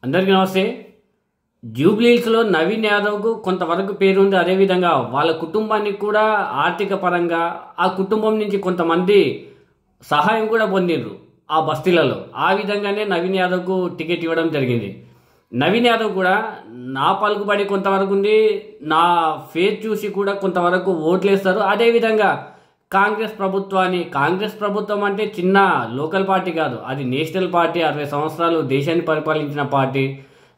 అందరికీ నమస్తే. జూబ్లీహిల్స్లో నవీన్ యాదవ్కు కొంతవరకు పేరుంది. అదేవిధంగా వాళ్ళ కుటుంబానికి కూడా ఆర్థిక పరంగా ఆ కుటుంబం నుంచి కొంతమంది సహాయం కూడా పొందిండ్రు ఆ బస్తీలలో. ఆ విధంగానే నవీన్ యాదవ్కు టికెట్ ఇవ్వడం జరిగింది. నవీన్ యాదవ్ కూడా నా పలుకుబడి కొంతవరకు ఉంది, నా ఫేస్ చూసి కూడా కొంతవరకు ఓట్లేస్తారు. అదేవిధంగా కాంగ్రెస్ ప్రభుత్వం అంటే చిన్న లోకల్ పార్టీ కాదు, అది నేషనల్ పార్టీ, 60 సంవత్సరాలు దేశాన్ని పరిపాలించిన పార్టీ.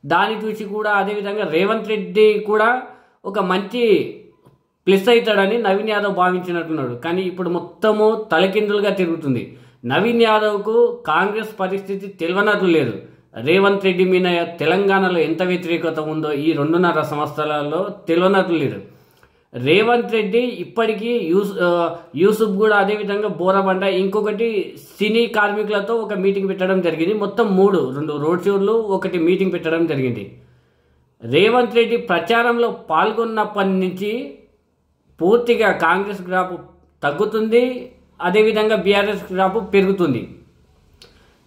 దాన్ని చూసి కూడా అదేవిధంగా రేవంత్ రెడ్డి కూడా ఒక మంచి ప్లస్ అవుతాడని నవీన్ యాదవ్ భావించినట్టున్నాడు. కానీ ఇప్పుడు మొత్తము తలకిందులుగా తిరుగుతుంది. నవీన్ యాదవ్కు కాంగ్రెస్ పరిస్థితి తెలియనట్లు లేదు. రేవంత్ రెడ్డి మీద తెలంగాణలో ఎంత వ్యతిరేకత ఉందో ఈ 2.5 సంవత్సరాలలో తెలియనట్లు లేదు. రేవంత్ రెడ్డి ఇప్పటికీ యూసుఫ్ కూడా అదేవిధంగా బోరబండ, ఇంకొకటి సినీ కార్మికులతో ఒక మీటింగ్ పెట్టడం జరిగింది. మొత్తం 2 రోడ్ షోలు, 1 మీటింగ్ పెట్టడం జరిగింది. రేవంత్ రెడ్డి ప్రచారంలో పాల్గొన్నప్పటి నుంచి పూర్తిగా కాంగ్రెస్ గ్రాఫ్ తగ్గుతుంది, అదేవిధంగా బీఆర్ఎస్ గ్రాఫ్ పెరుగుతుంది.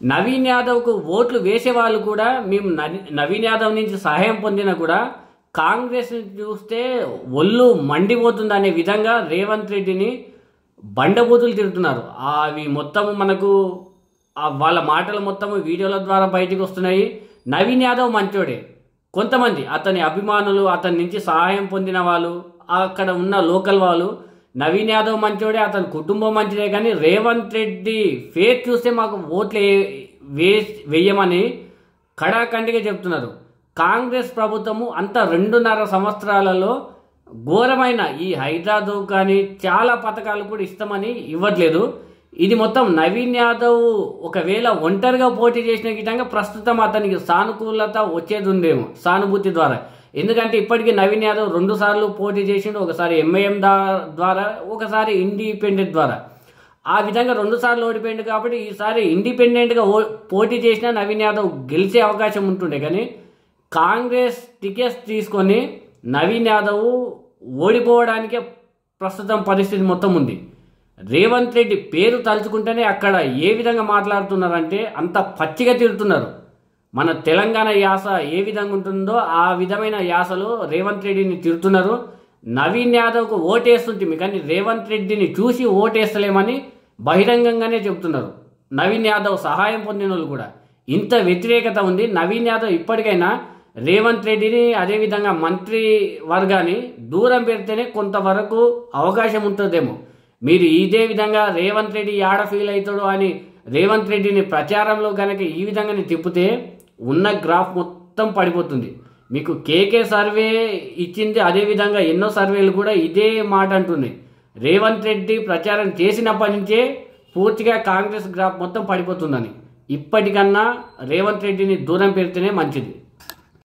నవీన్ యాదవ్కు ఓట్లు వేసే వాళ్ళు కూడా మేము నవీన్ యాదవ్ నుంచి సహాయం పొందినా కూడా కాంగ్రెస్ చూస్తే ఒళ్ళు మండిపోతుంది అనే విధంగా రేవంత్ రెడ్డిని బండబూతులు తిరుగుతున్నారు. అవి మొత్తం మనకు వాళ్ళ మాటలు మొత్తం వీడియోల ద్వారా బయటకు వస్తున్నాయి. నవీన్ యాదవ్ మంచోడే, కొంతమంది అతని అభిమానులు, అతని నుంచి సహాయం పొందిన వాళ్ళు, అక్కడ ఉన్న లోకల్ వాళ్ళు నవీన్ యాదవ్ మంచోడే, అతని కుటుంబం మంచిదే. కానీ రేవంత్ రెడ్డి ఫేస్ చూస్తే మాకు ఓట్లు వేయమని కడాఖండిగా చెప్తున్నారు. కాంగ్రెస్ ప్రభుత్వము అంత 2.5 సంవత్సరాలలో ఘోరమైన ఈ హైడ్రాతో కానీ చాలా పథకాలు కూడా ఇస్తామని ఇవ్వట్లేదు. ఇది మొత్తం నవీన్ యాదవ్ ఒకవేళ ఒంటరిగా పోటీ చేసిన గిట్టంగా ప్రస్తుతం అతనికి సానుకూలత వచ్చేది ఉందేమో సానుభూతి ద్వారా. ఎందుకంటే ఇప్పటికీ నవీన్ యాదవ్ 2 సార్లు పోటీ చేసిండు, ఒకసారి ఎంఐఎం ద్వారా, ఒకసారి ఇండిపెండెంట్ ద్వారా. ఆ విధంగా 2 సార్లు ఓడిపోయింది. కాబట్టి ఈసారి ఇండిపెండెంట్గా పోటీ చేసినా నవీన్ యాదవ్ గెలిచే అవకాశం ఉంటుండే. కానీ కాంగ్రెస్ టికెట్స్ తీసుకొని నవీన్ యాదవ్ ఓడిపోవడానికే ప్రస్తుతం పరిస్థితి మొత్తం ఉంది. రేవంత్ రెడ్డి పేరు తలుచుకుంటేనే అక్కడ ఏ విధంగా మాట్లాడుతున్నారంటే అంత పచ్చిగా తిరుగుతున్నారు. మన తెలంగాణ యాస ఏ విధంగా ఉంటుందో ఆ విధమైన యాసలో రేవంత్ రెడ్డిని తిరుగుతున్నారు. నవీన్ యాదవ్కు ఓటేస్తుంటే కానీ రేవంత్ రెడ్డిని చూసి ఓటేస్తలేమని బహిరంగంగానే చెబుతున్నారు. నవీన్ యాదవ్ సహాయం పొందిన వాళ్ళు కూడా ఇంత వ్యతిరేకత ఉంది. నవీన్ యాదవ్ ఇప్పటికైనా రేవంత్ రెడ్డిని అదేవిధంగా మంత్రి వర్గాన్ని దూరం పెడితేనే కొంతవరకు అవకాశం ఉంటుందేమో. మీరు ఇదే విధంగా రేవంత్ రెడ్డి యాడ ఫీల్ అవుతాడు అని రేవంత్ రెడ్డిని ప్రచారంలో కనుక ఈ విధంగానే తిప్పితే ఉన్న గ్రాఫ్ మొత్తం పడిపోతుంది. మీకు కేకే సర్వే ఇచ్చింది, అదేవిధంగా ఎన్నో సర్వేలు కూడా ఇదే మాట అంటున్నాయి. రేవంత్ రెడ్డి ప్రచారం చేసినప్పటి నుంచే పూర్తిగా కాంగ్రెస్ గ్రాఫ్ మొత్తం పడిపోతుందని. ఇప్పటికన్నా రేవంత్ రెడ్డిని దూరం పెడితేనే మంచిది.